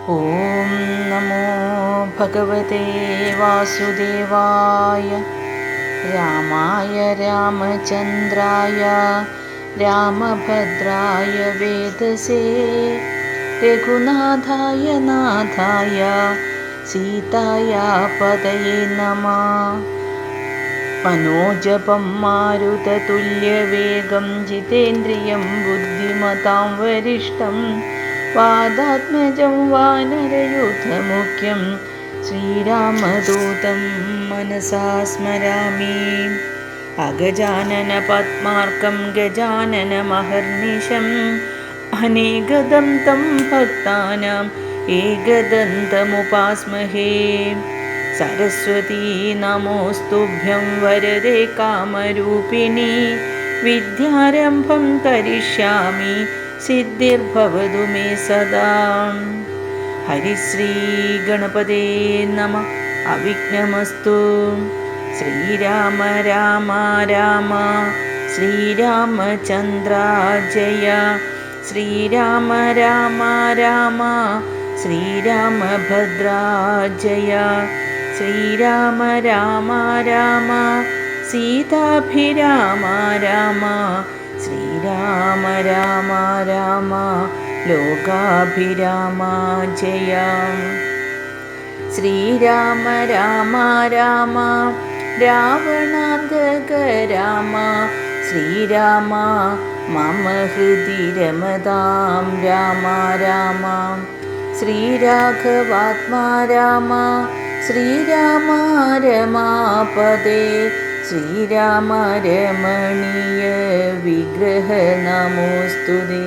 ഓം നമോ ഭഗവതേ വാസുദേവായ. രാമായ രാമചന്ദ്രായ രാമഭദ്രായ വേദസേ രഘുനാഥായ നാഥായ സീതായ പതയേ നമഃ. മനോജപം മാരുതതുല്യവേഗം ജിതേന്ദ്രിയം ബുദ്ധിമതാം വരിഷ്ഠം വാദാത്മജം വാനരയൂഥമുഖ്യം ശ്രീരാമദൂതം മനസാ സ്മരാമി. അഗജാനന പദ്മാർക്കം ഗജാനനമഹർനിശം അനേകദം തം ഭക്താനാം ഏകദന്തമുപാസ്മഹേ. സരസ്വതീ നമോസ്തുഭ്യം വരദേ കാമരൂപിണി വിദ്യാരംഭം കരിഷ്യാമി സിദ്ധിർഭവതു മേ സദാ. ഹരിശ്രീ ഗണപതേ നമഃ. അവിഘ്നമസ്തു. ശ്രീരാമ രാമ രാമ ശ്രീരാമചന്ദ്ര ജയ. ശ്രീരാമ രാമ രാമ ശ്രീരാമഭദ്ര ജയ. ശ്രീരാമ രാമ രാമ സീതാഭിരാമ രാമ. ശ്രീരാമ രാമ രാമ ലോകാഭിരാമ ജയ. ശ്രീരാമ രാമ രാമ രാവണാന്തക രാമ. ശ്രീരാമ മമ ഹൃദി രമതാം രാമ രാമ. ശ്രീരാഘവാത്മാ രാമ. ശ്രീരാമ രമാപദേ. ശ്രീരാമ രമണീയ വിഗ്രഹ നമോസ്തുതേ.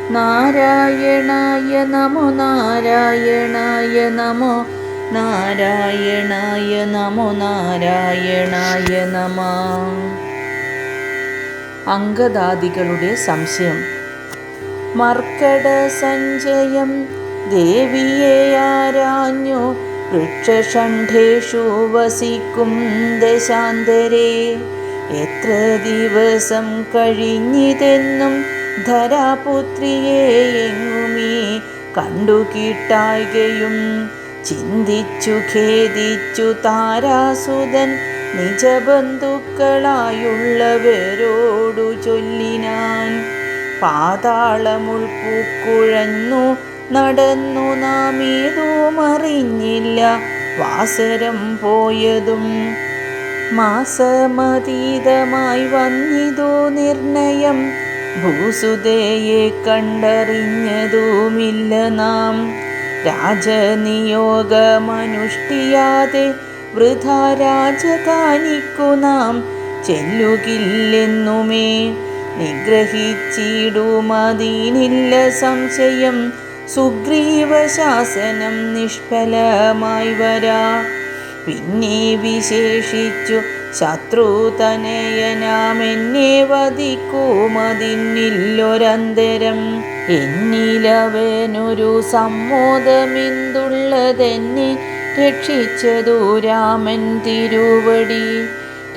നാരായണായ നമോ നാരായണായ നമോ നാരായണായ നമോ നാരായണായ നമഃ. അംഗദാദികളുടെ സംശയം. മർക്കട സഞ്ജയം ദേവിയെ ആരാഞ്ഞു വൃക്ഷഷണ്ഡേഷു വസിക്കും ദശാന്തരേ. എത്ര ദിവസം കഴിഞ്ഞിതെന്നും ധരാപുത്രിയെ എങ്ങുമീ കണ്ടു കിട്ടായ്കയും. ചിന്തിച്ചു ഖേദിച്ചു താരാസുതൻ നിജബന്ധുക്കളായുള്ളവരോടു ചൊല്ലിനാൻ. പാതാളമുൾപ്പൂക്കുഴന്നു നടന്നു നാം ഏതും അറിഞ്ഞില്ല വാസരം പോയതും. മാസമതീതമായി വന്നിതോ നിർണയം ഭൂസുതയെ കണ്ടറിഞ്ഞതുമില്ല നാം. രാജനിയോഗമനുഷ്ഠിയാതെ വൃഥാ രാജധാനിക്കു നാം ചെല്ലുകില്ലെന്നുമേ. നിഗ്രഹിച്ചിടുമതിനില്ല സംശയം സുഗ്രീവശാസനം നിഷ്ഫലമായി വരാ. പിന്നെ വിശേഷിച്ചു ശത്രുതനയനാമെന്നെ വധിക്കുമതിനില്ലൊരന്തരം. എന്നിലവനൊരു സമ്മോദമെന്തുള്ളതെന്നെ രക്ഷിച്ചതു രാമൻ തിരുവടി.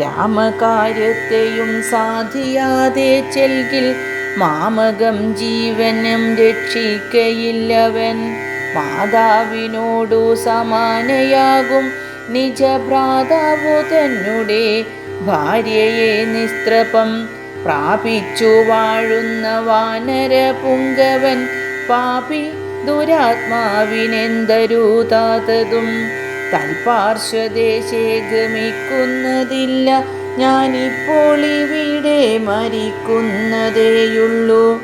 രാമകാര്യത്തെയും സാധിയാതെ ചെൽകിൽ മാമകം ജീവനം രക്ഷിക്കയില്ലവൻ. മാതാവിനോടു സമാനയാകും നിജഭ്രാതാവു തന്നെ ഭാര്യയെ നിസ്ത്രപം പ്രാപിച്ചു വാഴുന്ന വാനര പുങ്കവൻ. പാപി ദുരാത്മാവിനെന്തരുതാത്തതും തൽപാർശ്വദേശേ ഗമിക്കുന്നതില്ല. ഞാനിപ്പോൾ ഇവിടെ മരിക്കുന്നതേയുള്ളൂ.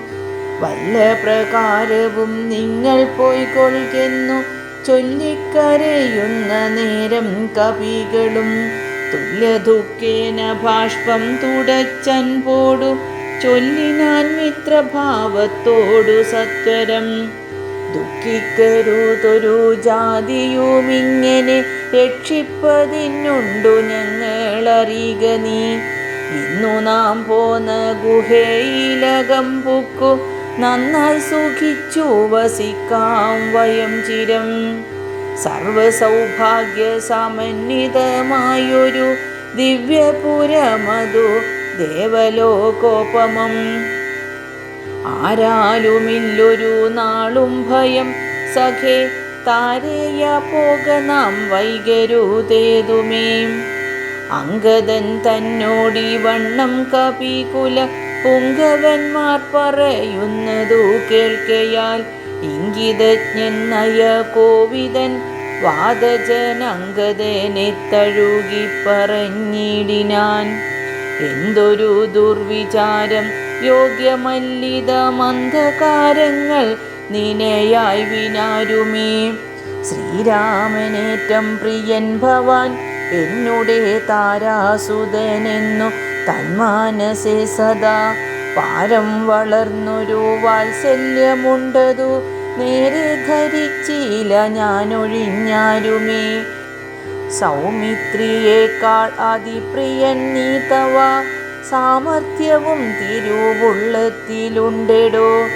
വല്ല പ്രകാരവും നിങ്ങൾ പോയിക്കൊള്ളുന്നു ചൊല്ലിക്കരയുന്ന നേരം കവികളും. തുല്യദുഃഖേന ബാഷ്പം തുടച്ചൻപോടു ചൊല്ലിനാൻ മിത്രഭാവത്തോടു സത്വരം. ദുഃഖിക്കരുതൊരു ജാതിയുമിങ്ങനെ രക്ഷിപ്പതിനുണ്ടു ഞങ്ങളറിയുക നീ. ഇന്നു നാം പോന്ന ഗുഹയിലകം പുക്കു നന്നായി സുഖിച്ചു വസിക്കാം വയം ചിരം. സർവസൗഭാഗ്യ സമന്വിതമായൊരു ദിവ്യപുരമതു ദേവലോകോപമം. ആരാലുമില്ലൊരു നാളും ഭയം സഖേ താരേയ പോക നാം വൈകരുതേതുമേ. അംഗദൻ തന്നോടി വണ്ണം കപികുല പുങ്കവന്മാർ പറയുന്നതു കേൾക്കയാൽ ഇംഗിതജ്ഞൻ നയ കോവിദൻ വാദജനംഗദനെ തഴുകി പറഞ്ഞിടിനാൻ. എന്തൊരു ദുർവിചാരം യോഗ്യമല്ലിത മന്ദകാരങ്ങൾ നിനയായി വിനാരുമേ. ശ്രീരാമനേറ്റം പ്രിയൻ ഭവാൻ എന്നുടെ താരാസുതനെന്നു തന്മാനസേ സദാ പാരം വളർന്നൊരു വാത്സല്യമുണ്ടതു നേരെ ധരിച്ചില്ല ഞാനൊഴിഞ്ഞാരുമേ. സൗമിത്രിയേക്കാൾ അതിപ്രിയൻ നീ തവ സാമർഥ്യവും തിരുവുള്ളത്തിലുണ്ടെടോ.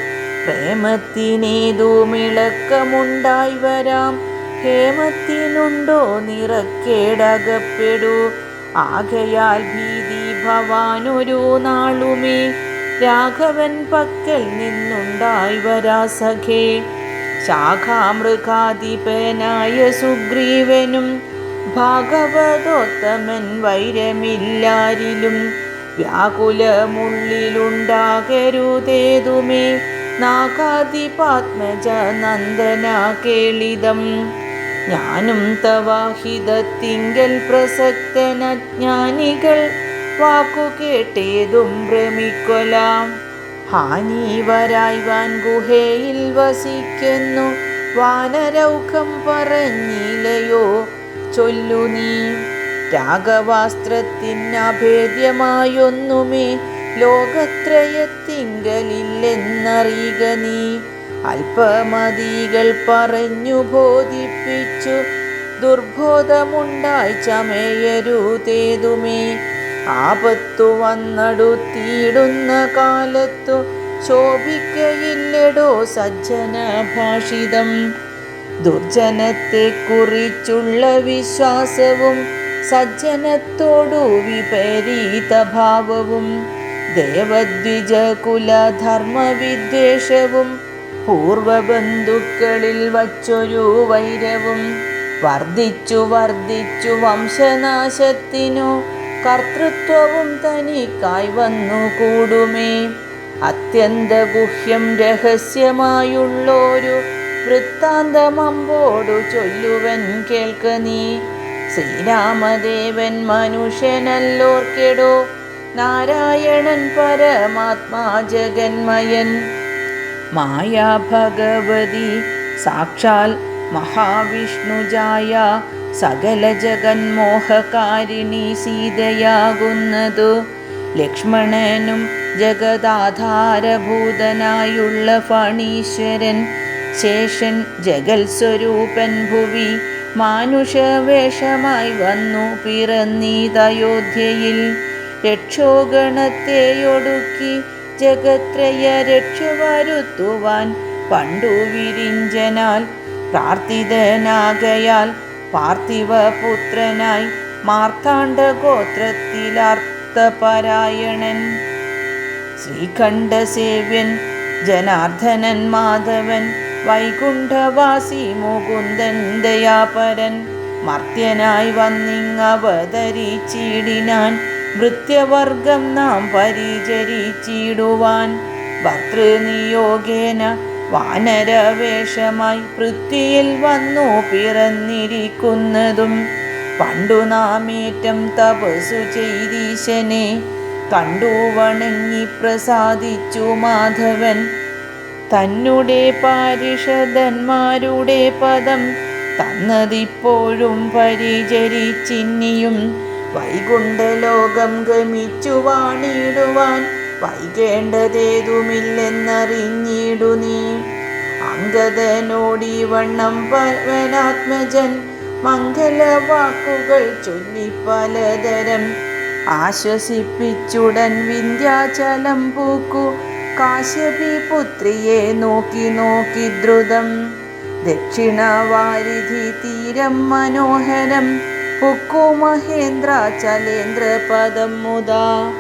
പ്രേമത്തിനേതുമിളക്കമുണ്ടായി വരാം ഹേമത്തിനുണ്ടോ നിറക്കേടകപ്പെടൂ. ആകയാൽ ഭീതി ഭവാനൊരു നാളുമേ രാഘവൻ പക്കൽ നിന്നുണ്ടായി വരാ സഖേ. ശാഖാമൃഗാധിപനായ സുഗ്രീവനും ഭാഗവതോത്തമൻ വൈരമില്ലാരിലും വ്യാകുലമുള്ളിലുണ്ടാകരുതേതുമേ. നാഗാധിപാത്മജ നന്ദന കേളിതം ഞാനും തവാഹിതത്തിങ്കൽ പ്രസക്തനജ്ഞാനികൾ വാക്കു കേട്ടേതും ഭ്രമിക്കൊലാം. ഹാനീവരായി വാൻ ഗുഹയിൽ വസിക്കുന്നു വാനരൗഖം പറഞ്ഞില്ലയോ ചൊല്ലു നീ. രാഘവാസ്ത്രത്തിനഭേദ്യമായൊന്നുമേ ലോകത്രയത്തിങ്കലില്ലെന്നറിയുക നീ. അല്പമതികൾ പറഞ്ഞു ബോധിപ്പിച്ചു ദുർബോധമുണ്ടായി ചമയരുതേതുമേ. ആപത്തു വന്നടുത്തിടുന്ന കാലത്തു ശോഭിക്കയില്ലടോ സജ്ജന ഭാഷിതം. ദുർജനത്തെ കുറിച്ചുള്ള വിശ്വാസവും സജ്ജനത്തോടു വിപരീതഭാവവും ദേവദ്വിജ കുലധർമ്മവിദ്വേഷവും പൂർവബന്ധുക്കളിൽ വച്ചൊരു വൈരവും വർദ്ധിച്ചു വർദ്ധിച്ചു വംശനാശത്തിനു കർത്തൃത്വവും തനിക്കായി വന്നു കൂടുമേ. അത്യന്തഗുഹ്യം രഹസ്യമായുള്ളൊരു വൃത്താന്തമമ്പോടു ചൊല്ലുവൻ കേൾക്ക നീ. ശ്രീരാമദേവൻ മനുഷ്യനല്ലോർക്കെടോ നാരായണൻ പരമാത്മാ ജഗന്മയൻ. മായാ ഭഗവതി സാക്ഷാൽ മഹാവിഷ്ണുജായ സകല ജഗന്മോഹകാരിണി സീതയാകുന്നതു. ലക്ഷ്മണനും ജഗദാധാരഭൂതനായുള്ള ഫണീശ്വരൻ ശേഷൻ ജഗൽ സ്വരൂപൻ ഭുവി മാനുഷവേഷമായി വന്നു പിറന്നീതയോധ്യയിൽ. രക്ഷോഗണത്തെയൊടുക്കി ജഗത്രയ രക്ഷ വരുത്തുവാൻ പണ്ടു വിരിഞ്ചനാൽ പ്രാർത്ഥിതനാകയാൽ പാർത്ഥിവപുത്രനായി മാർത്താണ്ഡഗോത്രത്തിലർത്ഥപരായണൻ. ശ്രീകണ്ഠസേവ്യൻ ജനാർദ്ദനൻ മാധവൻ വൈകുണ്ഠവാസി മുകുന്ദൻ ദയാപരൻ മർത്യനായി വന്നിങ്ങവതരിച്ചിടിനാൻ. ഭൃത്യവർഗം നാം പരിചരിച്ചിടുവാൻ ഭർതൃനിയോഗേന വാനരവേഷമായി പൃഥ്വിയിൽ വന്നു പിറന്നിരിക്കുന്നതും പണ്ടു നാമേറ്റം തപസ്സു ചെയ്തീശനെ കണ്ടു വണങ്ങി പ്രസാദിച്ചു മാധവൻ. തന്നുടെ പാരിഷദന്മാരുടെ പദം തന്നതിപ്പോഴും പരിചരിച്ചിന്നിയും വൈകുണ്ഠലോകം ഗമിച്ചു വാണിടുവാൻ വൈകേണ്ടതേതുമില്ലെന്നറിഞ്ഞിടു നീ. അംഗദനോടി വണ്ണം പവനാത്മജൻ മംഗളവാക്കുകൾ ചൊല്ലി പലതരം ആശ്വസിപ്പിച്ചുടൻ വിന്ധ്യാചലം പൂക്കു കാശ്യപി പുത്രിയെ നോക്കി നോക്കി ദ്രുതം. ദക്ഷിണവാരിധി തീരം മനോഹരം പുക്കു മഹേന്ദ്രാചലേന്ദ്രപദം മുദാ.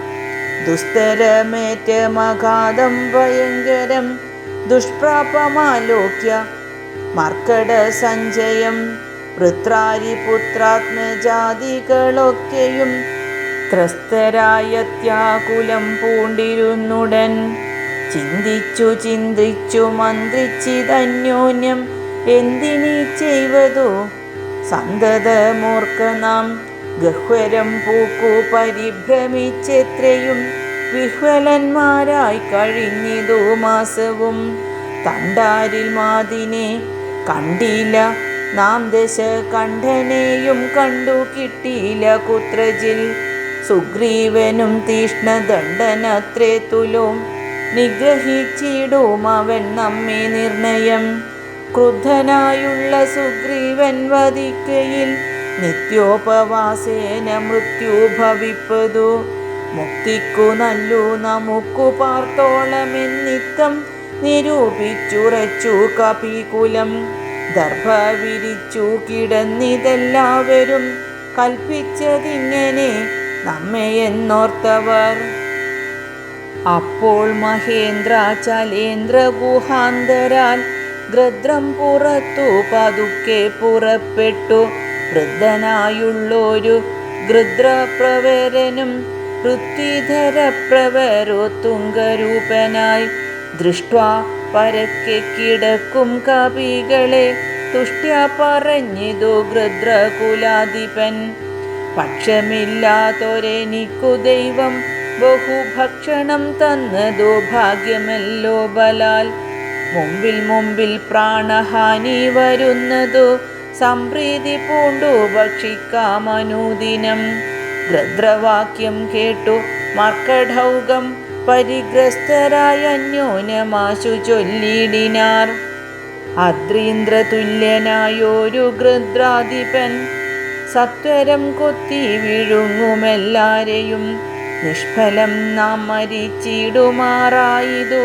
ദുസ്തരമേറ്റമഘാതം ഭയങ്കരം ദുഷ്പ്രാപമാലോക്യ മർക്കട സഞ്ചയം വൃത്രാരിപുത്രാത്മജാതികളൊക്കെയും ത്രസ്തരായത്യാകുലം പൂണ്ടിരുന്നുടൻ. ചിന്തിച്ചു മന്ത്രിച്ചിതന്യോന്യം എന്തിനീ ചെയ്വതോ സന്തതമോർക്ക നാം. ഗഹ്വരം പൂക്കു പരിഭ്രമിച്ചെത്രയും വിഹ്വലന്മാരായി കഴിഞ്ഞിതു മാസവും. തണ്ടാരിൽ മാതിനെ കണ്ടില്ല നാം ദശകണ്ഠനെയും കണ്ടു കിട്ടിയില്ല കുത്രജിൽ. സുഗ്രീവനും തീഷ്ണദണ്ഡനത്രേ തുലോം നിഗ്രഹിച്ചിടും അവൻ നമ്മെ നിർണയം. ക്രുദ്ധനായുള്ള സുഗ്രീവൻ വധിക്കയിൽ നിത്യോപവാസേന മൃത്യു ഭവിപ്പതു. മുക്തിക്കു നല്ലു നമുക്കു പാർത്തോളമെന്നിത്തം നിരൂപിച്ചുറച്ചു കപികുലം. ദർഭ വിരിച്ചു കിടന്നിതെല്ലാവരും കൽപ്പിച്ചതിങ്ങനെ നമ്മയെന്നോർത്തവർ. അപ്പോൾ മഹേന്ദ്രാചലേന്ദ്ര ഗുഹാന്തരാൽ ഗൃദ്രം പുറത്തു പതുക്കെ പുറപ്പെട്ടു. വൃദ്ധനായുള്ളൊരു ഗൃദ്രപ്രവരനും പൃഥ്വിധരപ്രവരോ തുംഗരൂപനായി ദൃഷ്ട്വാ പരക്കെ കിടക്കും കപികളെ തുഷ്ട്യ പറഞ്ഞിതു ഗൃദ്രകുലാധിപൻ. പക്ഷമില്ലാത്തൊരെനിക്കു ദൈവം ബഹുഭക്ഷണം തന്നതു ഭാഗ്യമല്ലോ ബലാൽ. മുമ്പിൽ പ്രാണഹാനി വരുന്നതു സംപ്രീതി പൂണ്ടു ഭക്ഷിക്കാമനുദിനം. ഗൃദ്രവാക്യം കേട്ടു മർക്കടൗകം പരിഗ്രസ്തരായ അന്യോന്യമാശു ചൊല്ലിടിനാർ. അദ്രീന്ദ്രതുല്യനായൊരു ഗൃദ്രാധിപൻ സത്വരം കൊത്തി വിഴുങ്ങുമെല്ലാരെയും. നിഷ്ഫലം നാം മരിച്ചിടുമാറായിതു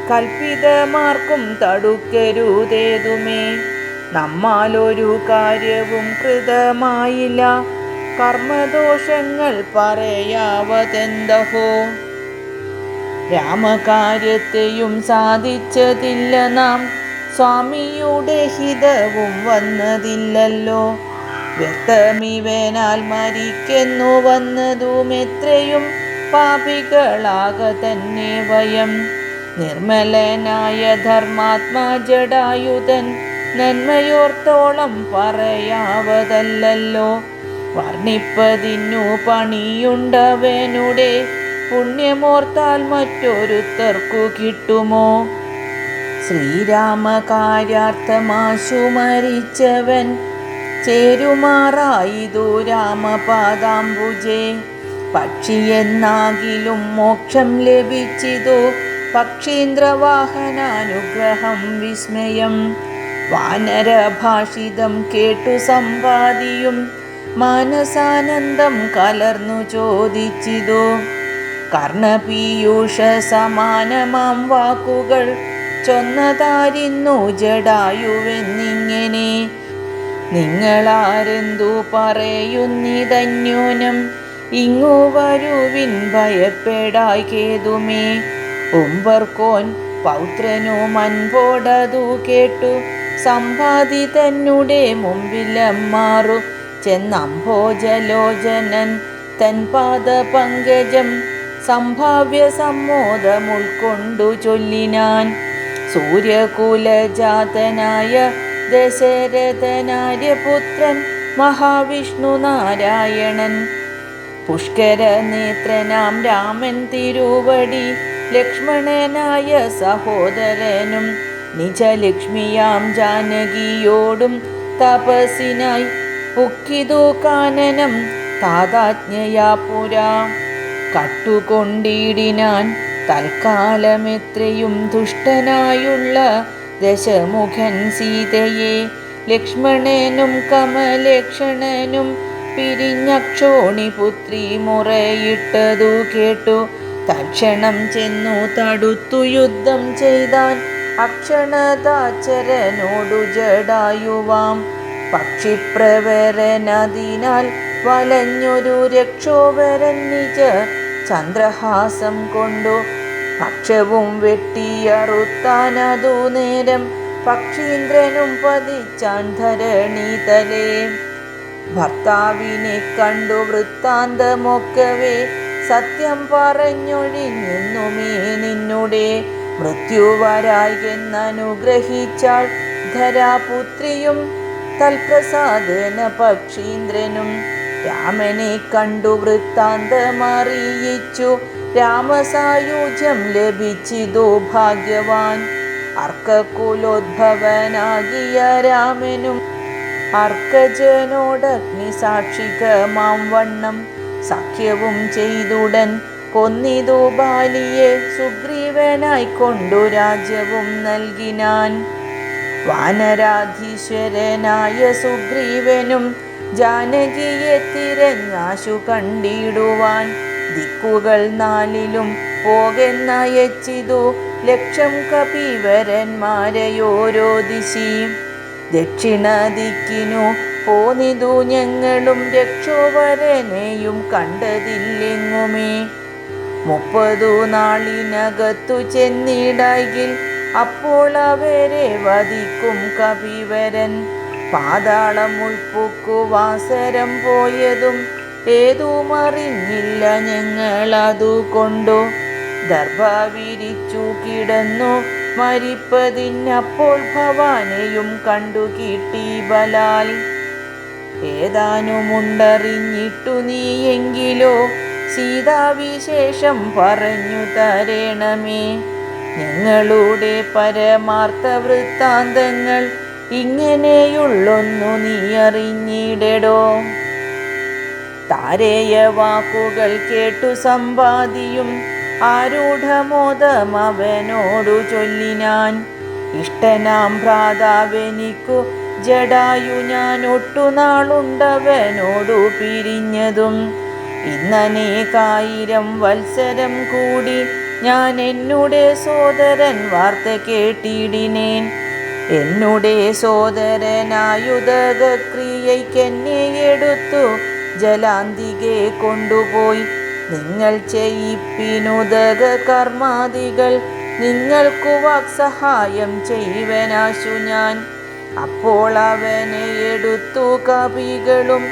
കൽപ്പിതമാർക്കും തടുക്കരുതേതുമേ. നമ്മാലൊരു കാര്യവും കൃതമായില്ല കർമ്മദോഷങ്ങൾ പറയാവതെന്തഹോ. രാമകാര്യത്തെയും സാധിച്ചതില്ല നാം സ്വാമിയുടെ ഹിതവും വന്നതില്ലല്ലോ. വ്യക്തമിവനാൽ മരിക്കെന്നു വന്നതും എത്രയും പാപികളാക തന്നെ വയം. നിർമ്മലനായ ധർമാത്മാ ജടായുധൻ നന്മയോർത്തോളം പറയാവതല്ലോ. വർണ്ണിപ്പതിന്നു പണിയുണ്ടവനുടെ പുണ്യമോർത്താൽ മറ്റൊരുത്തർക്കു കിട്ടുമോ. ശ്രീരാമകാര്യാർത്ഥമാശു മരിച്ചവൻ ചേരുമാറായിതു രാമപാദാംബുജേ. പക്ഷിയെന്നാകിലും മോക്ഷം ലഭിച്ചിതു പക്ഷീന്ദ്രവാഹനാനുഗ്രഹം വിസ്മയം. വാനരഭാഷിതം കേട്ടു സമ്പാദിയും മാനസാനന്ദം കലർന്നു ചോദിച്ചിതു. കർണപീയൂഷ സമാനമാം വാക്കുകൾ ചൊന്നതാരിന്നു ജടായുവെന്നിങ്ങനെ. നിങ്ങളാരെന്തു പറയുന്നിതന്യോനം ഇങ്ങു വരുവിൻ ഭയപ്പെടായി കേതുമേ. ഉംബർക്കോൻ പൗത്രനു മൻപോടതു കേട്ടു സമ്പാദി തന്നെ മുമ്പിലമ്മാറു ചെന്നംഭോജലോചനൻ തൻ പാദപങ്കജം സംഭാവ്യ സമ്മോദമുൾക്കൊണ്ടു ചൊല്ലിനാൻ. സൂര്യകുലജാതനായ ദശരഥനാര്യപുത്രൻ മഹാവിഷ്ണു നാരായണൻ പുഷ്കര നേത്രനാം രാമൻ തിരുവടി ലക്ഷ്മണനായ സഹോദരനും നിജലക്ഷ്മിയാം ജാനകിയോടും തപസ്സിനായി പുക്കിതു കാനനം താതാജ്ഞയാ പുരാ. കട്ടുകൊണ്ടിടിനാൻ തൽക്കാലമെത്രയും ദുഷ്ടനായുള്ള ദശമുഖൻ സീതയെ. ലക്ഷ്മണനും കമലക്ഷണനും പിരിഞ്ഞക്ഷോണിപുത്രി മുറയിട്ടതു കേട്ടു തക്ഷണം ചെന്നു തടുത്തു യുദ്ധം ചെയ്താൻ അക്ഷണദാചരനോടു ജടായുവാം. പക്ഷിപ്രവരനതിനാൽ വലഞ്ഞൊരു രക്ഷോവരൻ നിജ ചന്ദ്രഹാസം കൊണ്ടു പക്ഷവും വെട്ടിയറുത്താനതു നേരം പക്ഷീന്ദ്രനും പതിച്ചാൻ ധരണീതലേ. ഭർത്താവിനെ കണ്ടു വൃത്താന്തമൊക്കവേ സത്യം പറഞ്ഞൊഴിഞ്ഞെന്നുമേ നിന്നുടെ മൃത്യുവരായി എന്നനുഗ്രഹിച്ചാൾ ധരാപുത്രിയും തൽപ്രസാദേന പക്ഷീന്ദ്രനും. രാമനെ കണ്ടു വൃത്താന്തമറിയിച്ചു രാമസായുജ്യം ലഭിച്ചിതു ഭാഗ്യവാൻ. അർക്കകുലോദ്ഭവനാകിയ രാമനും അർക്കജനോടഗ്നി സാക്ഷികമാം വണ്ണം സഖ്യവും ചെയ്തുടൻ കൊന്നിതു ബാലിയെ സുഗ്രീവനായി കൊണ്ടു രാജ്യവും നൽകിനാൻ. വാനരാധീശ്വരനായ സുഗ്രീവനും ജാനകിയെ തിരഞ്ഞാശു കണ്ടിടുവാൻ ദിക്കുകൾ നാലിലും പോകെന്നയച്ചിതു ലക്ഷം കപിവരന്മാരെയോരോ ദിശി. ദക്ഷിണ ദിക്കിനു പോന്നിതു ഞങ്ങളും രക്ഷോവരനെയും കണ്ടതില്ലെങ്ങുമേ. 30 നാളിനകത്തു ചെന്നിടായിൽ അപ്പോൾ അവരെ വധിക്കും കപിവരൻ. പാതാളം ഉൾപ്പുക്കു വാസരം പോയതും ഏതുമറിഞ്ഞില്ല ഞങ്ങളതുകൊണ്ടു. ദർഭ വിരിച്ചു കിടന്നു മരിപ്പതിനപ്പോൾ ഭവാനെയും കണ്ടു കിട്ടി ബലാൽ. ഏതാനുമുണ്ടറിഞ്ഞിട്ടു നീയെങ്കിലോ സീതാവിശേഷം പറഞ്ഞു തരേണമേ. ഞങ്ങളുടെ പരമാർത്ഥ വൃത്താന്തങ്ങൾ ഇങ്ങനെയുള്ളൊന്നു നീ അറിഞ്ഞിടടോ. താരേയ വാക്കുകൾ കേട്ടു സമ്പാദിയും ആരൂഢമോദം അവനോടു ചൊല്ലിനാൻ. ഇഷ്ടനാം ഭ്രാതാവെനിക്കു ജടായു ഞാൻ ഒട്ടുനാളുണ്ടവനോടു പിരിഞ്ഞതും. ഇന്നനേകായിരം വത്സരം കൂടി ഞാൻ എന്നുടെ സോദരൻ വാർത്ത കേട്ടിടിനേൻ. എന്നുടെ സോദരനായുധക്രിയയ്ക്കെന്നെ എടുത്തു ജലാന്തികെ കൊണ്ടുപോയി നിങ്ങൾ ചെയ്യിപ്പിനുദക കർമാദികൾ നിങ്ങൾക്കു വാക്സഹായം ചെയ്വനാശു ഞാൻ. അപ്പോൾ അവനെ എടുത്തു കപികളും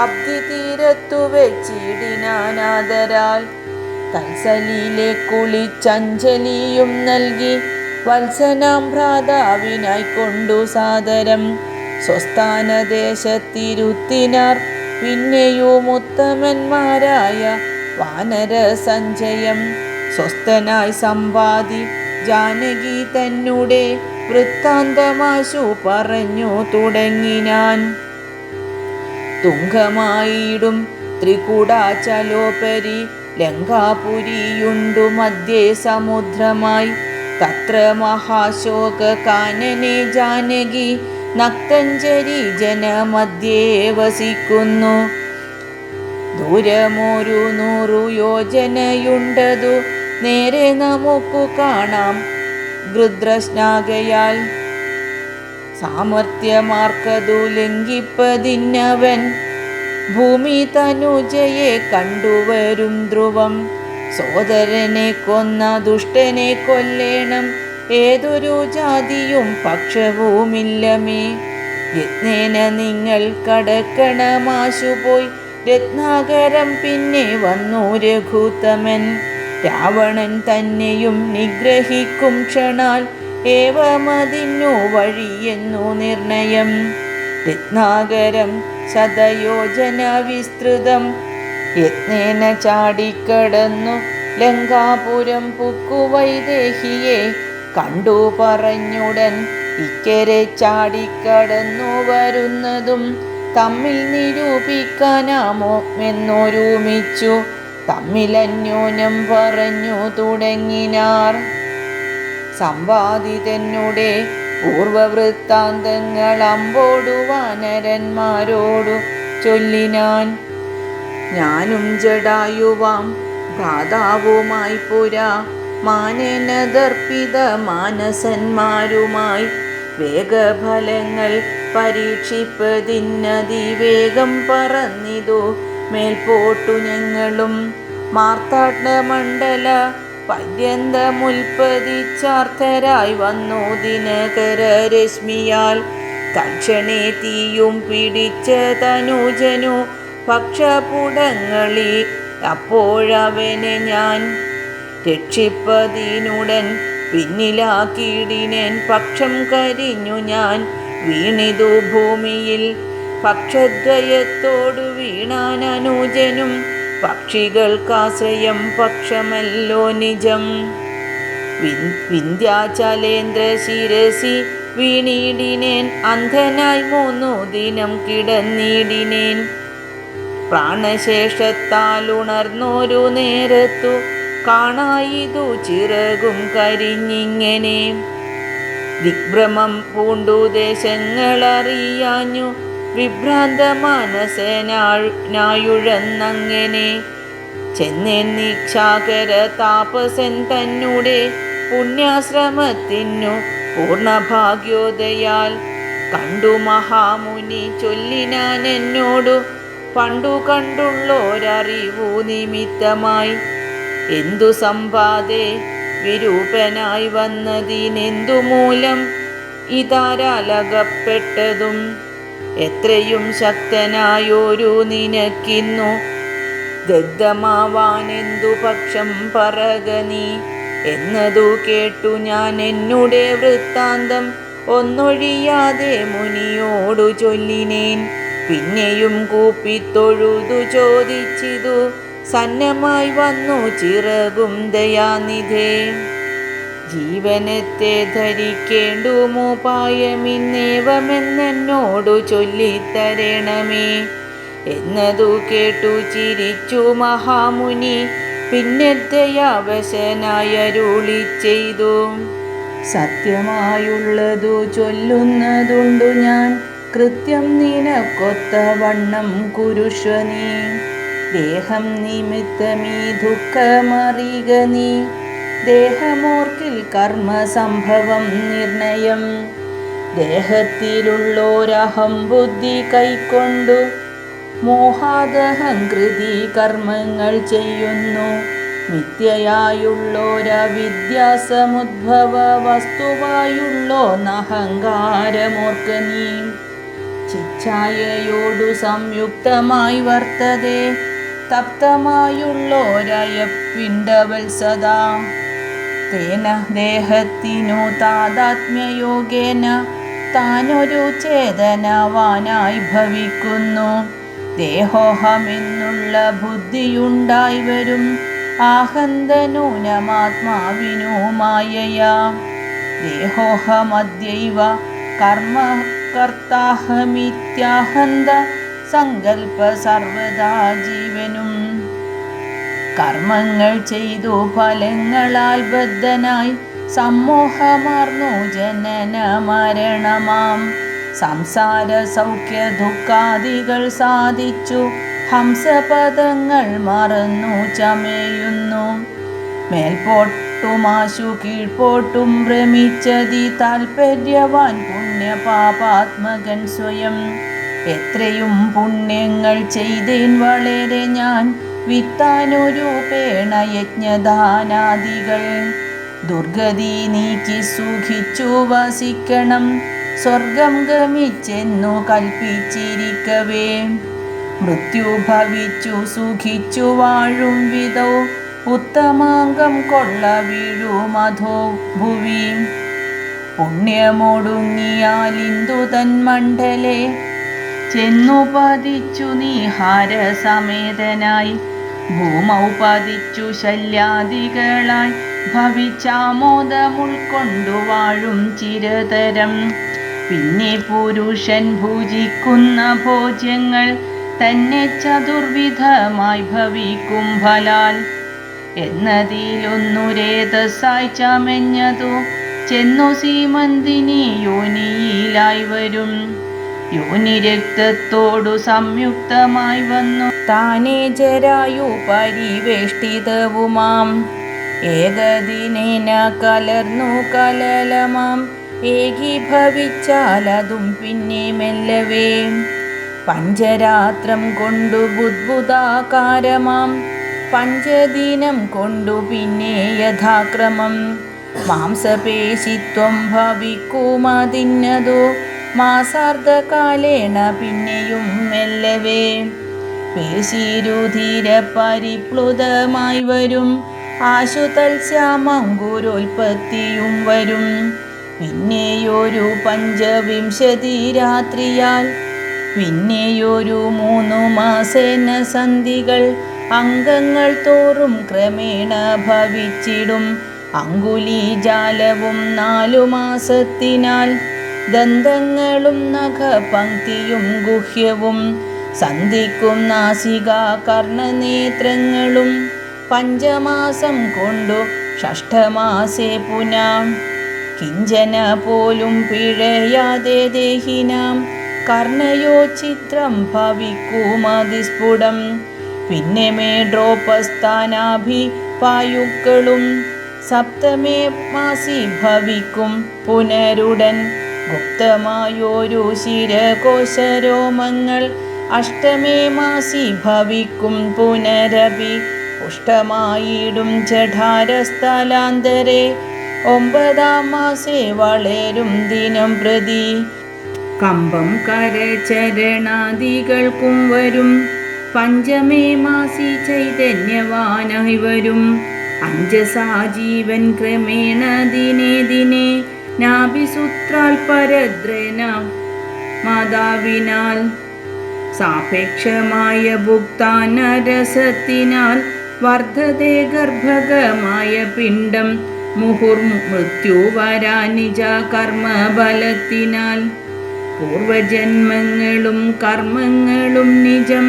അബ്ദി തീരത്തു വെച്ചിടിനാനാദരാൽ. തൽസലിലെ കുളിച്ചഞ്ജലിയും നൽകി വത്സനാം ഭ്രാതാവിനായി കൊണ്ടു സാദരം സ്വസ്ഥാനദേശത്തിരുത്തിനാർ. പിന്നെയും ഉത്തമന്മാരായ വാനര സഞ്ചയം സ്വസ്ഥനായി സമ്പാദി ജാനകി തന്നെ വൃത്താന്തമാശു പറഞ്ഞു തുടങ്ങിനാൻ. തുങ്കമായിടും ത്രികുടാചലോപരി ലങ്കാപുരിയുണ്ടു മധ്യേ സമുദ്രമായി. തത്ര മഹാശോക കാനനെ ജാനകി നക്തഞ്ജരി ജനമധ്യേ വസിക്കുന്നു. ദൂരമൊരു 100 യോജനയുണ്ടതു നേരെ നമുക്കു കാണാം ഗൃദ്രശ്നാകയാൽ. സാമർത്ഥ്യമാർക്കതു ലംഘിപ്പതിന്നവൻ ഭൂമി തനുജയെ കണ്ടുവരും ധ്രുവം. സോദരനെ കൊന്ന ദുഷ്ടനെ കൊല്ലേണം ഏതൊരു ജാതിയും പക്ഷവുമില്ലമേ. യത്നേന നിങ്ങൾ കടക്കണമാശുപോയി രത്നാകരം. പിന്നെ വന്നു രഘുത്തമൻ രാവണൻ തന്നെയും നിഗ്രഹിക്കും ക്ഷണാൽ ഏവമതിന്നു വഴിയെന്നു നിർണയം. രത്നാകരം ശതയോജന വിസ്തൃതം യത്നേന ചാടിക്കടന്നു ലങ്കാപുരം പുക്കു വൈദേഹിയെ കണ്ടു പറഞ്ഞുടൻ ഇക്കരെ ചാടിക്കടന്നു വരുന്നതും തമ്മിൽ നിരൂപിക്കാനാമോ എന്നൊരുമിച്ചു തമ്മിലന്യോന്യം പറഞ്ഞു തുടങ്ങിനാർ. സംവാദിതനുടെ പൂർവവൃത്താന്തങ്ങൾ അമ്പോടു വാനരന്മാരോടു ചൊല്ലിനാൻ. ഞാനും ജടായുവാം ഭ്രാതാവുമായി പുരാ മാനേന ദർപ്പിത മാനസന്മാരുമായി വേഗഫലങ്ങൾ പരീക്ഷിപ്പതിന്നതിവേഗം പറന്നിതു മേൽപോട്ടു ഞങ്ങളും. മാർത്താണ്ഡമണ്ഡല പര്യന്തമുൽപ്പതിച്ചാർത്ഥരായി വന്നു ദിനകര രശ്മിയാൽ. തൽക്ഷണേ തീയും പിടിച്ച തനുജനു പക്ഷപുടങ്ങളിൽ. അപ്പോഴവനെ ഞാൻ രക്ഷിപ്പതിനുടൻ പിന്നിലാക്കിയിടിനേൻ. പക്ഷം കരിഞ്ഞു ഞാൻ വീണിതു ഭൂമിയിൽ. പക്ഷദ്വയത്തോടു വീണാൻ അനുജനും. പക്ഷികൾക്കാശ്രയം പക്ഷമല്ലോ നിജം. വിന്ധ്യാചലേന്ദ്ര ശിരസി വീണിടിനേൻ. അന്ധനായി 3 ദിനം കിടന്നിടിനേൻ. പ്രാണശേഷത്താൽ ഉണർന്നൊരു നേരത്തു കാണായിതു ചിറകും കരിഞ്ഞിങ്ങനെ. ദിഗ്ഭ്രമം പൂണ്ടു ദേശങ്ങളറിയാഞ്ഞു വിഭ്രാന്ത മനസ്സനായുഴന്നങ്ങനെ. ചെന്നേൻ നിക്ഷാകര താപസൻ തന്നെ പുണ്യാശ്രമത്തിനു പൂർണ്ണഭാഗ്യോദയാൽ. കണ്ടു മഹാമുനി ചൊല്ലിനാൻ എന്നോടു പണ്ടു കണ്ടുള്ളോരറിവു നിമിത്തമായി. എന്തു സമ്പാദേ വിരൂപനായി വന്നതിനെന്തു മൂലം ഇതാരാലകപ്പെട്ടതും. എത്രയും ശക്തനായൊരു നിനക്കിന്നു ദഗ്ധമാവാനെന്തു പക്ഷം പറക നീ. എന്നതു കേട്ടു ഞാൻ എന്നുടെ വൃത്താന്തം ഒന്നൊഴിയാതെ മുനിയോടു ചൊല്ലിനേൻ. പിന്നെയും കൂപ്പിത്തൊഴുതു ചോദിച്ചിതു സന്നമായി വന്നു ചിറകും ദയാനിധേ. ജീവനത്തെ ധരിക്കേണ്ടുമുപായമിന്നേവമെന്നോടു ചൊല്ലിത്തരണമേ. എന്നതു കേട്ടു ചിരിച്ചു മഹാമുനി. പിന്നെ ദയാവശനായരുളി ചെയ്തു. സത്യമായുള്ളതു ചൊല്ലുന്നതുണ്ടു ഞാൻ. കൃത്യം നിനക്കൊത്ത വണ്ണം കുരുഷ്വ നീ. ദേഹം നിമിത്തമീ ദുഃഖമറിക നീ. ദേഹമോർക്കിൽ കർമ്മസംഭവം നിർണയം. ദേഹത്തിലുള്ളോരഹം ബുദ്ധി കൈക്കൊണ്ടു മോഹാദഹംകൃതി കർമ്മങ്ങൾ ചെയ്യുന്നു. മിഥ്യയായുള്ളോരവിദ്യാസമുദ്ഭവ വസ്തുവായുള്ളോന്നഹങ്കാരമോർക്ക നീ. ചിച്ഛായയോടു സംയുക്തമായി വർത്തതേ തപ്തമായുള്ളോരയപ്പിണ്ടവത്സദാ. തേന ദേഹത്തിനു താദാത്മ്യയോഗേന താനൊരു ചേതനവാനായി ഭവിക്കുന്നു. ദേഹോഹമെന്നുള്ള ബുദ്ധിയുണ്ടായി വരും ആഹന്തനൂനമാത്മാവിനു മായയാ. ദേഹോഹമദ്യൈവ കർമ്മ കർത്താഹമിത്യാഹന്ത സങ്കൽപ്പ സർവദാ ജീവനും. കർമ്മങ്ങൾ ചെയ്തു ഫലങ്ങളാൽ ബദ്ധനായി സമ്മോഹമാർന്നു ജനന മരണമാം. സംസാര സൗഖ്യ ദുഃഖാദികൾ സാധിച്ചു ഹംസപദങ്ങൾ മറന്നു ചമയുന്നു. മേൽപോട്ടുമാശു കീഴ്പോട്ടും ഭ്രമിച്ചതി താൽപര്യവാൻ പുണ്യപാപാത്മകൻ സ്വയം. എത്രയും പുണ്യങ്ങൾ ചെയ്തേൻ വളരെ ഞാൻ വിത്താനുരൂപേണ യജ്ഞദാനാദികൾ. ദുർഗതി നീക്കി സുഖിച്ചു വസിക്കണം സ്വർഗം ഗമിച്ചെന്നു കൽപ്പിച്ചിരിക്കവേ. മൃത്യു ഭവിച്ചു സുഖിച്ചു വാഴും വിധൗ ഉത്തമാംഗം കൊള്ള വീഴുമധോ ഭുവി. പുണ്യമൊടുങ്ങിയാലിന്ദു തന്മണ്ഡലേ ചെന്നു പതിച്ചു നീഹാരസമേതനായി. ഭൂമൗ പതിച്ചു ശല്യാദികളായി ഭവിച്ചാമോദമുൾക്കൊണ്ടു വാഴും ചിരതരം. പിന്നെ പുരുഷൻ ഭുജിക്കുന്ന ഭോജ്യങ്ങൾ തന്നെ ചതുർവിധമായി ഭവിക്കും ഫലാൽ. എന്നതിലൊന്നുരേതസായി ചമഞ്ഞതു ചെന്നു സീമന്തിനി യോനിയിലായി വരും. യോനി രക്തത്തോടു സംയുക്തമായി വന്നു താനേ ജരായു പരിവേഷ്ടിതവുമാം. ഏകദിനേന കലർന്നു കലലമാം ഏകീഭവിച്ചാലതും പിന്നെ മെല്ലവേ. പഞ്ചരാത്രം കൊണ്ടു ബുദ്ബുദാകാരമാം പഞ്ചദിനം കൊണ്ടു പിന്നെ യഥാക്രമം മാംസപേശിത്വം ഭവിക്കുമതിന്നതു മാസാർദ്ധകാലേണ പിന്നെയും മെല്ലവേ പേശിരുധീര പരിപ്ലുതമായി വരും ആശുതൽസ്യാമങ്കുരോൽപത്തിയും വരും പിന്നെയൊരു 25 രാത്രിയാൽ പിന്നെയൊരു 3 മാസേന സന്ധികൾ അംഗങ്ങൾ തോറും ക്രമേണ ഭവിച്ചിടും അങ്കുലീജാലവും 4 മാസത്തിനാൽ ദന്തങ്ങളും നഖപംക്തിയും ഗുഹ്യവും സന്ധിക്കും നാസിക കർണനേത്രങ്ങളും 5 മാസം കൊണ്ടു 6 പുനാം കിഞ്ചന പോലും പിഴയാതെ ദേഹിനാം കർണയോ ചിത്രം ഭവിക്കുമതിസ്ഫുടം പിന്നെ മേഡ്രോപസ്ഥാനാഭിപായുക്കളും 7 മാസി ഭവിക്കും പുനരുടൻ ഗുപ്തമായൊരു ശിരകോശരോമങ്ങൾ 8 മാസി ഭവിക്കും പുനരപി പുഷ്ടമായിടും ജഠാരസ്ഥലാന്തരെ 9 മാസേ വളരും ദിനം പ്രതി കമ്പം കരചരണാദികൾക്കും വരും 5 മാസി ചൈതന്യവാനായി വരും അഞ്ജസാജീവൻ ക്രമേണ ദിനേ ദിനേ നാഭിസൂത്രാൽ പരദ്രേന മാതാവിനാൽ സാപേക്ഷമായ ഭുക്താനരസത്തിനാൽ വർദ്ധതേ ഗർഭകമായ പിണ്ഡം മുഹുർമൃത്യുവരാനിജ കർമ്മബലത്തിനാൽ പൂർവജന്മങ്ങളും കർമ്മങ്ങളും നിജം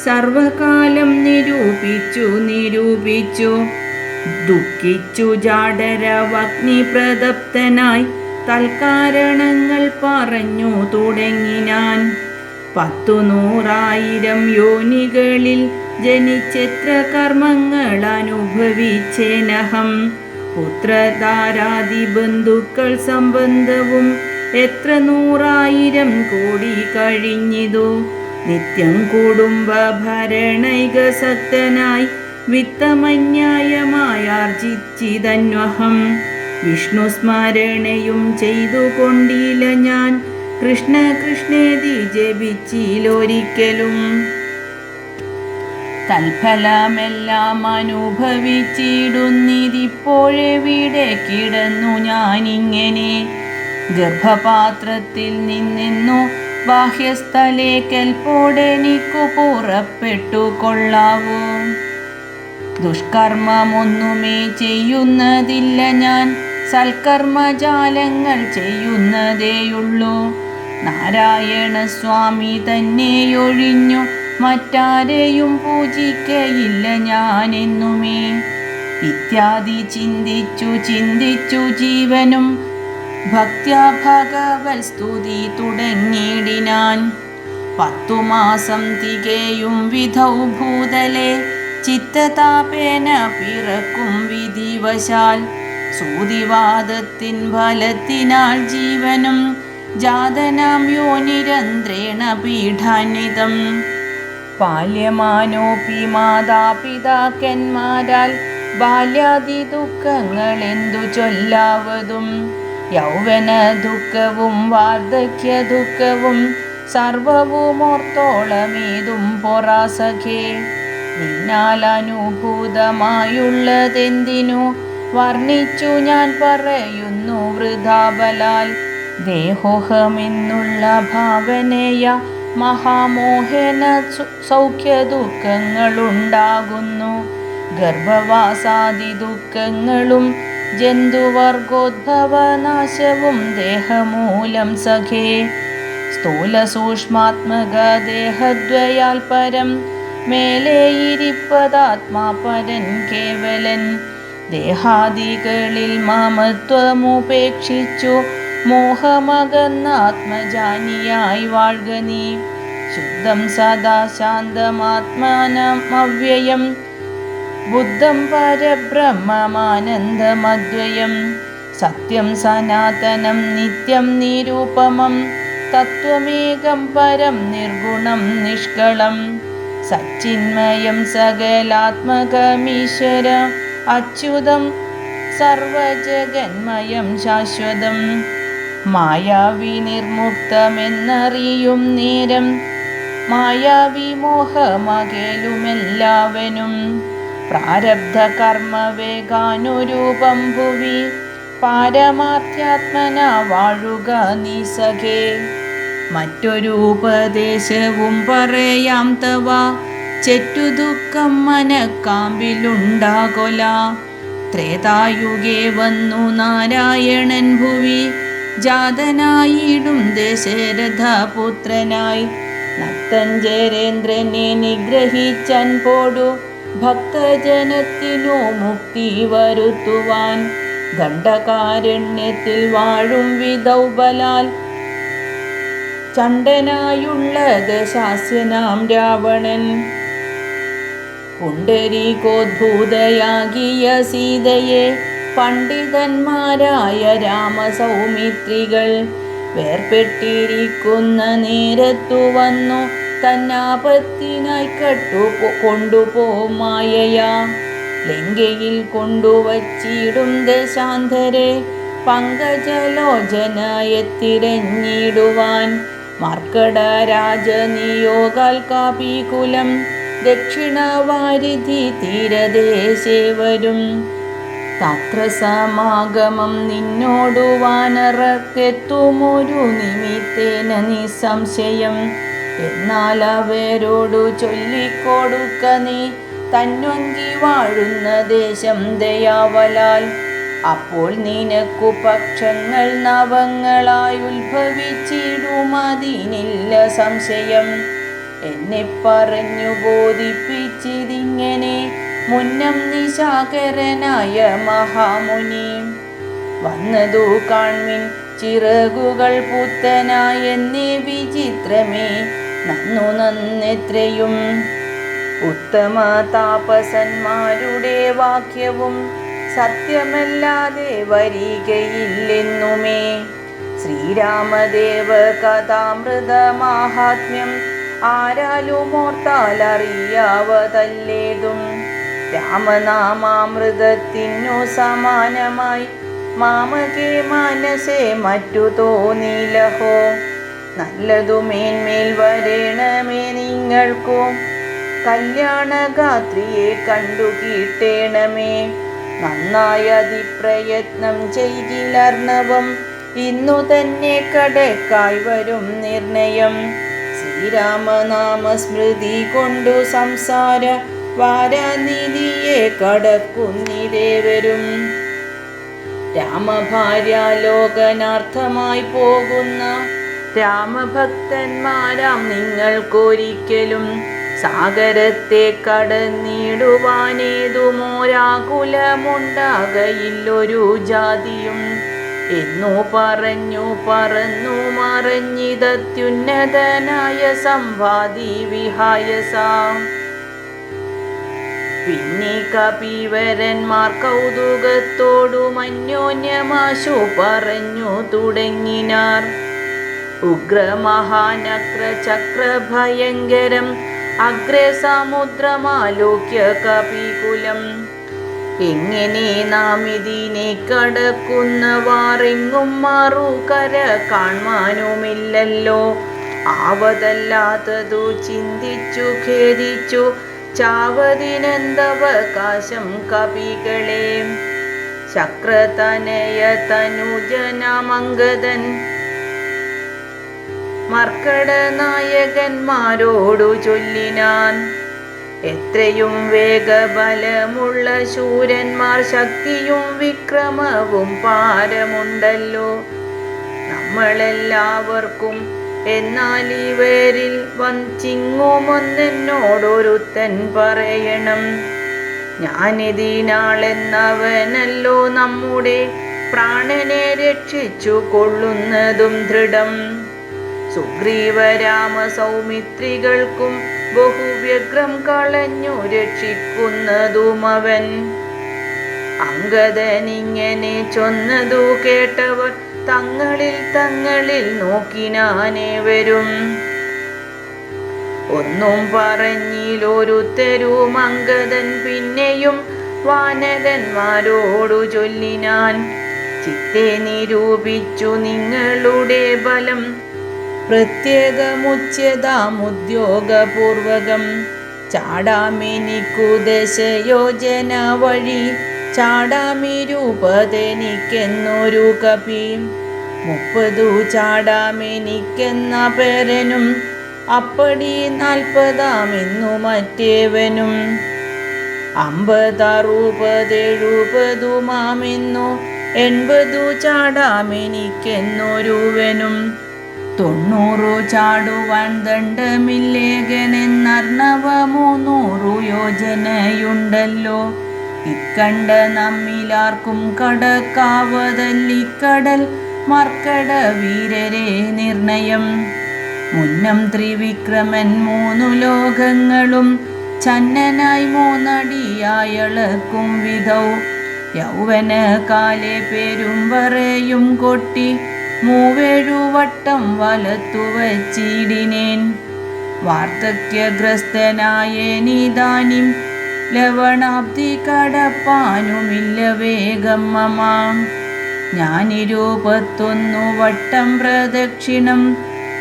സർവകാലം നിരൂപിച്ചു ദുഃഖിച്ചു ജാഡരവഗ്നി പ്രദപ്തനായി തൽക്കാരണങ്ങൾ പറഞ്ഞു തുടങ്ങിനാൻ 100,000 യോനികളിൽ ജനിച്ചെത്ര കർമ്മങ്ങൾ അനുഭവിച്ചേനഹം പുത്രധാരാദി ബന്ധുക്കൾ സംബന്ധവും എത്ര 100,000 കോടി കഴിഞ്ഞിതു നിത്യം കുടുംബ ഭരണൈകസക്തനായി വിത്തമന്യായമായാർജിച്ചിതന്വഹം വിഷ്ണു സ്മരണയും ചെയ്തുകൊണ്ടില്ല ഞാൻ കൃഷ്ണ കൃഷ്ണേതി ജപിച്ചിലൊരിക്കലും തൽഫലമെല്ലാം അനുഭവിച്ചിടുന്നിതിപ്പോഴെവിടെ കിടന്നു ഞാനിങ്ങനെ ഗർഭപാത്രത്തിൽ നിന്നു ബാഹ്യസ്ഥലേക്കൽപ്പോടെനിക്കു പുറപ്പെട്ടു കൊള്ളാവൂ ദുഷ്കർമ്മമൊന്നുമേ ചെയ്യുന്നതില്ല ഞാൻ സൽക്കർമ്മജാലങ്ങൾ ചെയ്യുന്നതേയുള്ളൂ നാരായണ സ്വാമി തന്നെയൊഴിഞ്ഞു മറ്റാരെയും പൂജിക്കയില്ല ഞാനെന്നുമേ ഇത്യാദി ചിന്തിച്ചു ജീവനും ഭക്ത്യാ ഭഗവത് സ്തുതി തുടങ്ങിയിടിനാൻ 10 മാസം തികയും വിധൗ ഭൂതലെ ചിത്തതാപേന പിറക്കും വിധിവശാൽ സൂതിവാദത്തിൻ ഫലത്തിനാൽ ജീവനും ജാതനാം യോനിരന്ത്രേണ പീഠാന്വിതം ബാല്യമാനോപി മാതാപിതാക്കന്മാരാൽ ബാല്യാദി ദുഃഖങ്ങൾ എന്തു ചൊല്ലാവതും യൗവന ദുഃഖവും വാർദ്ധക്യ ദുഃഖവും സർവവും ഓർത്തോളമേതും പൊറാസഖേ നിന്നാൽ അനുഭൂതമായുള്ളതെന്തിനു വർണ്ണിച്ചു ഞാൻ പറയുന്നു വൃഥാബലാൽ ദേഹോഹമെന്നുള്ള ഭാവനയ മഹാമോഹന സൗഖ്യ ദുഃഖങ്ങളുണ്ടാകുന്നു ഗർഭവാസാദി ദുഃഖങ്ങളും ജന്തുവർഗോദ്ഭവനാശവും ദേഹമൂലം സഖേ സ്ഥൂല സൂക്ഷ്മാത്മക ദേഹദ്വയാൽ പരം മേലെയിരിപ്പതാത്മാ പരൻ കേവലൻ ദേഹാദികളിൽ മമത്വമുപേക്ഷിച്ചു മോഹമകന്ന ആത്മജാനിയായി വാഴ്ക നീ ശുദ്ധം സദാ ശാന്തമാത്മാനം അവ്യയം ബുദ്ധം പരബ്രഹ്മമാനന്ദമദ്വയം സത്യം സനാതനം നിത്യം നിരൂപമം തത്വമേകം പരം നിർഗുണം നിഷ്കളം സച്ചിന്മയം സകലാത്മകമീശ്വര അച്യുതം സർവജഗന്മയം ശാശ്വതം മായാവി നിർമുക്തമെന്നറിയും നേരം മായാവിമോഹമകലുമെല്ലാവനും പ്രാരബ്ധ കർമ്മവേഗാനുരൂപം ഭുവി പാരമാർത്യാത്മന വാഴുക നീ സഖേ. മറ്റൊരു ഉപദേശവും പറയാം തവ, ചെറ്റുദുഃഖം മനക്കാമ്പിലുണ്ടാകൊല. ത്രേതായുഗേ വന്നു നാരായണൻ ഭുവി ജാതനായിടും ദശരഥപുത്രനായി. നക്തഞ്ചരേന്ദ്രനെ നിഗ്രഹിച്ചൻ പോടു ഭക്തജനത്തിനു മുക്തി വരുത്തുവാൻ. ദണ്ഡകാരണ്യത്തിൽ വാഴും വിധൗബലാൽ ചണ്ഡനായുള്ള ദശാസ്യനാം രാവണൻ. പുണ്ഡരീകോദ്ഭൂതയാകിയ സീതയെ പണ്ഡിതന്മാരായ രാമസൗമിത്രികൾ വേർപെട്ടിരിക്കുന്ന നേരത്തു വന്നു തന്നാപത്തിനായി കൊണ്ടുപോമായയാ. ലങ്കയിൽ കൊണ്ടുവച്ചിടും ദശാന്തരെ പങ്കജലോചനയെ തിരഞ്ഞിടുവാൻ. മർക്കടരാജനിയോഗാൽ കാപികുലം ദക്ഷിണവാരിധി തീരദേശേ വരും. തത്ര സമാഗമം നിന്നോടു വാനറക്കെത്തുമൊരു നിമിത്തേന നിസ്സംശയം. എന്നാൽ അവരോടു ചൊല്ലിക്കൊടുക്ക നീ തന്വങ്കി വാഴുന്ന ദേശം ദയാവലാൽ. അപ്പോൾ നിനക്കു പക്ഷങ്ങൾ നവങ്ങളായി ഉത്ഭവിച്ചിടുമതിനില്ല സംശയം. എന്നെ പറഞ്ഞു ബോധിപ്പിച്ചിതിങ്ങനെ മുന്നം നിശാകരനായ മഹാമുനി. വന്നതു കാൺമിൻ ചിറകുകൾ പുത്തനായെന്നേ വിചിത്രമേ നന്നു നന്നെത്രയും. ഉത്തമ താപസന്മാരുടെ വാക്യവും സത്യമല്ലാതെ വരികയില്ലെന്നുമേ. ശ്രീരാമദേവ കഥാമൃത മാഹാത്മ്യം ആരാലും ഓർത്താൽ അറിയാവതല്ലേതും. രാമനാമാമൃതത്തിനു സമാനമായി മാമകേ മനസ്സേ മറ്റു തോന്നിലഹോ. നല്ലതു മേന്മേൽ വരേണമേ നിങ്ങൾക്കു, കല്യാണഗാത്രിയെ കണ്ടു കീട്ടേണമേ. നന്നായി അതിപ്രയത്നം ചെയ്തിലർണവം ഇന്നു തന്നെ കടക്കായി വരും നിർണയം. ശ്രീരാമനാമസ്മൃതി കൊണ്ടു സംസാര വാരാനിധിയെ കടക്കുന്നിതേവരും. രാമഭാര്യാലോകനാർത്ഥമായി പോകുന്ന രാമഭക്തന്മാരാം നിങ്ങൾക്കൊരിക്കലും സാഗരത്തെ കടന്നിടുവാനേതുമോരാകുലമുണ്ടാകയില്ലൊരു ജാതിയും. എന്നു പറഞ്ഞു പറന്നു മറഞ്ഞിതത്യുന്നതനായ സംവാദി വിഹായസാം. പിന്നെ കപിവരന്മാർ കൗതുകത്തോടു അന്യോന്യമാശു പറഞ്ഞു തുടങ്ങിനാർ. ഉഗ്രമഹാനക്ര ചക്രഭയങ്കരം അഗ്രേ സമുദ്രമാലോക്യ കപികുലം. എങ്ങനെ നാം ഇതിനെ കടക്കുന്നവാറെങ്ങും മറുകര കാണാനുമില്ലല്ലോ. ആവതല്ലാത്തതു ചിന്തിച്ചു ഖേദിച്ചു ചാവതിനെന്തവകാശം കപികളെ. ശക്രതനയ തനുജനമംഗദൻ മർക്കടനായകന്മാരോടു ചൊല്ലിനാൻ. എത്രയും വേഗബലമുള്ള ശൂരന്മാർ, ശക്തിയും വിക്രമവും പാരമുണ്ടല്ലോ നമ്മളെല്ലാവർക്കും. എന്നാൽ ഇവരിൽ വഞ്ചിങ്ങുമൊന്നെന്നോടൊരുത്തൻ പറയണം. ഞാനിതിനാളെന്നവനല്ലോ നമ്മുടെ പ്രാണനെ രക്ഷിച്ചു കൊള്ളുന്നതും ദൃഢം. സുഗ്രീവരാമ സൗമിത്രികൾക്കും ബഹുവ്യഗ്രം കളഞ്ഞു രക്ഷിക്കുന്നതുമവൻ. അംഗദനിങ്ങനെ ചൊന്നതു കേട്ടവർ തങ്ങളിൽ തങ്ങളിൽ നോക്കിനാനേവരും. ഒന്നും പറഞ്ഞിലൊരുത്തരും അംഗദൻ പിന്നെയും വാനരന്മാരോടു ചൊല്ലിനാൻ. ചിത്തെ നിരൂപിച്ചു നിങ്ങളുടെ ബലം പ്രത്യേകമുച്യതാമുദ്യോഗപൂർവകം. ചാടാമെനിക്കു ദശയോജന വഴി ചാടാമിരൂപതെനിക്കെന്നൊരു കപി. 30 ചാടാമെനിക്കെന്ന പേരനും അപ്പടി 40 മറ്റേവനും. 50 60 70 മാമെന്നു 80 ചാടാമെനിക്കെന്നൊരുവനും. 90 ചാടുവാൻ ദണ്ഡമില്ലേകനെന്നർണവ 300 യോജനയുണ്ടല്ലോ. ഇക്കണ്ട നമ്മിലാർക്കും കടക്കാവതല്ലിക്കടൽ മർക്കട വീരരെ നിർണയം. മുന്നം ത്രിവിക്രമൻ 3 ലോകങ്ങളും ചന്നനായി 3 അടിയായളക്കും വിധൗ. യൗവന കാലെ പേരും വറയും കൊട്ടി 7 വട്ടം വലത്തു വച്ചിടിനേൻ. വാർദ്ധക്യഗ്രസ്തനായേനിതാനും ലവണാബ്ദി കടപ്പാനുമില്ല വേഗം മമ. ഞാൻ 21 വട്ടം പ്രദക്ഷിണം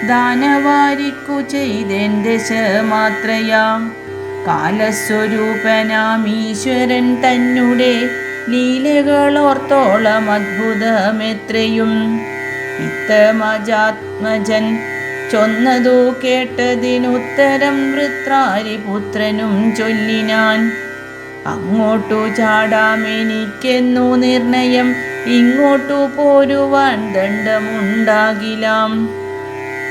ദാനവാരിക്കു ചെയ്തേൻ ദശമാത്രയാം. കാലസ്വരൂപനാമീശ്വരൻ തന്നെ ലീലകളോർത്തോളം അദ്ഭുതമെത്രയും. ഇത്തമജാത്മജൻ ചൊന്നതു കേട്ടതിനുത്തരം വൃത്രാരിപുത്രനും ചൊല്ലിനാൻ. അങ്ങോട്ടു ചാടാമെനിക്കെന്നു നിർണയം, ഇങ്ങോട്ടു പോരുവാൻ ദണ്ഡമുണ്ടാകിലാം.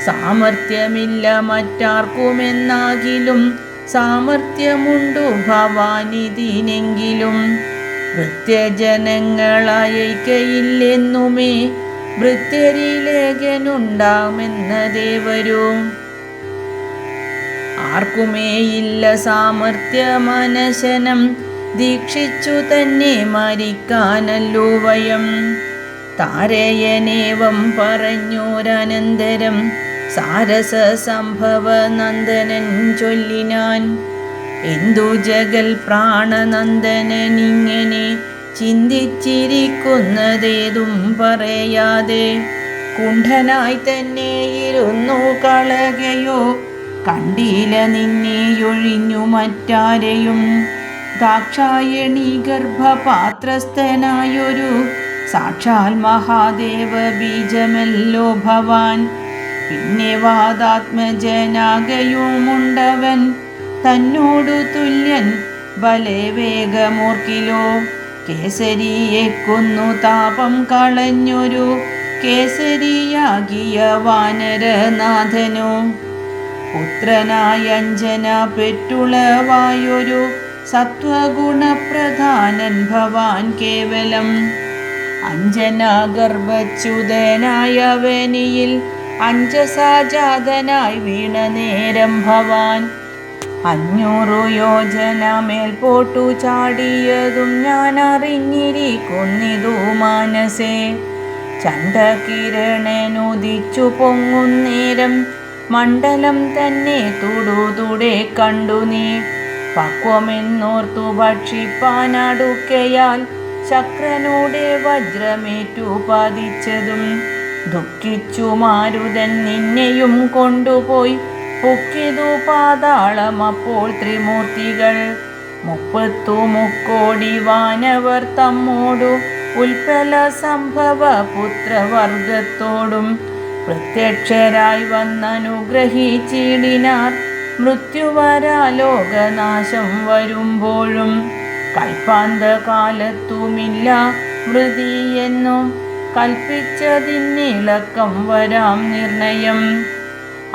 സാമർഥ്യമില്ല മറ്റാർക്കുമെന്നാകിലും സാമർഥ്യമുണ്ടു ഭവാനിതിനെങ്കിലും. ഭൃത്യജനങ്ങളയക്കയില്ലെന്നുമേ ഭൃത്യരിലേഖനുണ്ടാമെന്നതേവരൂ. ആർക്കുമേയില്ല സാമർഥ്യമനശനം, ദീക്ഷിച്ചു തന്നെ മരിക്കാനല്ലോ വയം. താരയനേവം പറഞ്ഞോരനന്തരം സാരസ സംഭവ നന്ദനൻ ചൊല്ലിനാൻ. എന്തു ജഗൽ പ്രാണനന്ദനനിങ്ങനെ ചിന്തിച്ചിരിക്കുന്നതേതും പറയാതെ കുണ്ഠനായി തന്നെ ഇരുന്നു കളകയോ. കണ്ടീല നിന്നെയൊഴിഞ്ഞു മറ്റാരെയും. ദാക്ഷായണി ഗർഭപാത്രസ്ഥനായൊരു സാക്ഷാൽ മഹാദേവ ബീജമല്ലോ ഭവാൻ. പിന്നെ വാദാത്മജനാകയുമുണ്ടവൻ തന്നോടു തുല്യൻ ബലേ വേഗമോർക്കിലോ. കേസരിയെ കൊന്നു താപം കളഞ്ഞൊരു കേസരിയാകിയ വാനരനാഥനോ. പുത്രനായ അഞ്ജന പെറ്റുളവായൊരു സത്വഗുണപ്രധാനൻ ഭവാൻ കേവലം. അഞ്ജന ഗർഭച്യുതനായവനിയിൽ അഞ്ജസാജാതനായി വീണ നേരം ഭവാൻ. 500 യോജന മേൽപോട്ടു ചാടിയതും ഞാൻ അറിഞ്ഞിരിക്കുന്നിതു മാനസേ. ചണ്ഡകിരണനുദിച്ചു പൊങ്ങുന്നേരം മണ്ഡലം തന്നെ തുടൂതുടെ കണ്ടു നീ. പക്വമെന്നോർത്തു ഭക്ഷിപ്പാനടുക്കയാൽ ശക്രനോടെ വജ്രമേറ്റു പതിച്ചതും. ദുഃഖിച്ചു മാരുതൻ നിന്നെയും കൊണ്ടുപോയി പൊക്കിതു പാതാളം. അപ്പോൾ ത്രിമൂർത്തികൾ 30 മുക്കോടി വാനവർ തമ്മോടു ഉൽപ്പല സംഭവ പുത്രവർഗത്തോടും പ്രത്യക്ഷരായി വന്നനുഗ്രഹിച്ചിടിനാർ. മൃത്യുവരാലോകനാശം വരുമ്പോഴും കൽപ്പാന്തകാലത്തുമില്ല മൃതിയെന്നു കൽപ്പിച്ചതിന്നിളക്കം വരാം നിർണയം.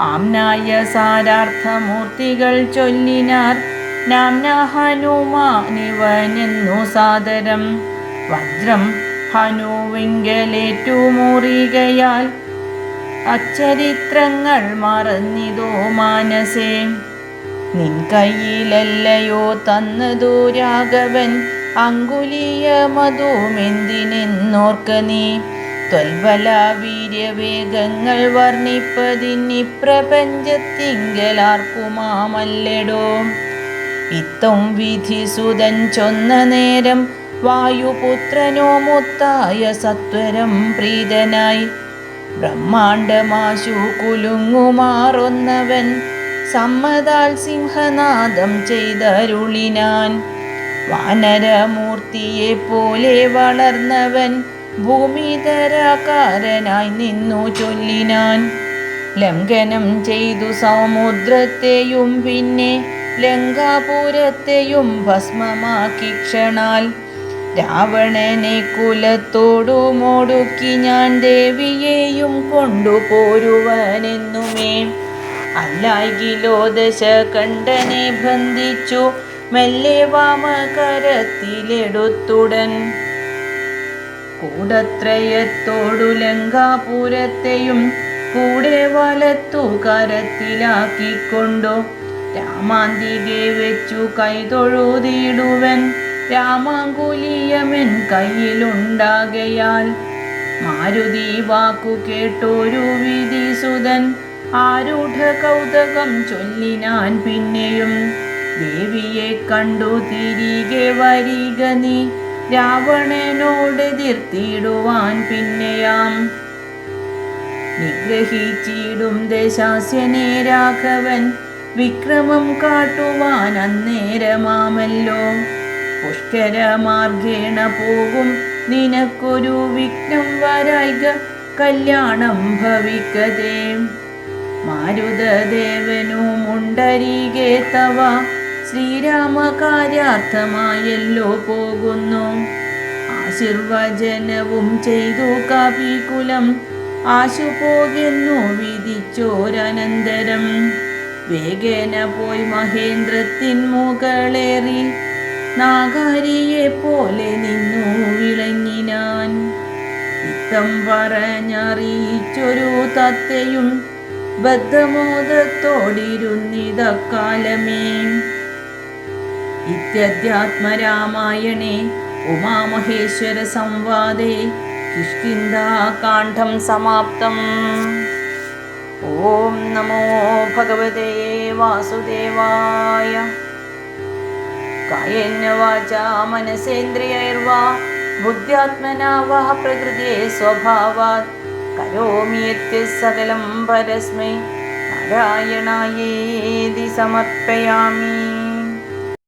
ആംനായ സാരാർത്ഥമൂർത്തികൾ ചൊല്ലിനാർ. നാംന ഹനുമാനിവനെന്നു സാദരം. വജ്രം ഹനുവിങ്കലേറ്റു മുറികയാൽ അച്ചരിത്രങ്ങൾ മറന്നിതോ മാനസേ. നിൻ കയ്യിലല്ലയോ തന്നതു രാഘവൻ അങ്കുലീയമതുമെന്തിനെന്നോർക്ക നീ. ത്വൽബല വീര്യവേഗങ്ങൾ വർണ്ണിപ്പതിന്നി പ്രപഞ്ചത്തിങ്കലാർക്കുമാമല്ലെടോ. ഇത്തം വിധിസുതൻ ചൊന്ന നേരം വായുപുത്രനോ മുത്തായ സത്വരം പ്രീതനായി ബ്രഹ്മാണ്ടമാശു കുലുങ്ങുമാറൊന്നവൻ സമ്മതാൽ സിംഹനാദം ചെയ്തരുളിനാൻ. വാനരമൂർത്തിയെ പോലെ വളർന്നവൻ ഭൂമിധരാകാരനായി നിന്നു ചൊല്ലിനാൻ. ലംഘനം ചെയ്തു സമുദ്രത്തെയും പിന്നെ ലങ്കാപുരത്തെയും ഭസ്മമാക്കി ക്ഷണാൽ രാവണനെ കുലത്തോടുമൊടുക്കി ഞാൻ ദേവിയെയും കൊണ്ടുപോരുവനെന്നുമേ. അല്ലായികിലോ ദശകണ്ഠനെ ബന്ധിച്ചു മെല്ലെ വാമകരത്തിലെടുത്തുടൻ കൂടത്രയത്തോടു ലങ്കാപുരത്തെയും കൂടെ വലത്തു കരത്തിലാക്കിക്കൊണ്ടു രാമാന്തികെ വെച്ചു കൈതൊഴുതിടുവൻ. രാമാങ്കുലിയമെൻ കയ്യിലുണ്ടാകയാൽ മാരുതി വാക്കു കേട്ടൊരു വിധിസുതൻ ആരൂഢ കൗതുകം ചൊല്ലിനാൻ പിന്നെയും. ദേവിയെ കണ്ടു തിരികെ വരിക നീ രാവണനോടെതിർത്തിടുവാൻ പിന്നെയാം. നിഗ്രഹിച്ചിടും ദശാസ്യനെ രാഘവൻ വിക്രമം കാട്ടുവാൻ അന്നേരമാമല്ലോ. പുഷ്കരമാർഗേണ പോകും നിനക്കൊരു വിഘ്നം വരായിക കല്യാണം ഭവിക്കതേ. മാരുതദേവനുമുണ്ടരികെ തവ ശ്രീരാമകാര്യാർത്ഥമായല്ലോ പോകുന്നു. ആശീർവചനവും ചെയ്തു കപികുലം ആശുപോകെന്നു വിധിച്ചോരനന്തരം വേഗേന പോയി മഹേന്ദ്രത്തിൻ മുകളേറി നാഗാരിയെ പോലെ നിന്നു വിളങ്ങിനാൻ. ഇത്തം പറഞ്ഞറിയിച്ചൊരു തത്തയും ബദ്ധമോദത്തോടിരുന്നിതക്കാലമേ. ഇത്യധ്യാത്മരാമായണേ ഉമാമഹേശ്വര സംവാദേ കിഷ്കിന്ധാകാന്ഡം സമാപ്തം. ഓം നമോ ഭഗവതേ വാസുദേവായ. കായേന വാചാ മനസേന്ദ്രിയൈർവാ ബുദ്ധ്യാത്മനാ വാ പ്രകൃതേ സ്വഭാവാത് കരോമി യത്യത് സകലം പരസ്മൈ നാരായണായേതി സമർപ്പയാമി.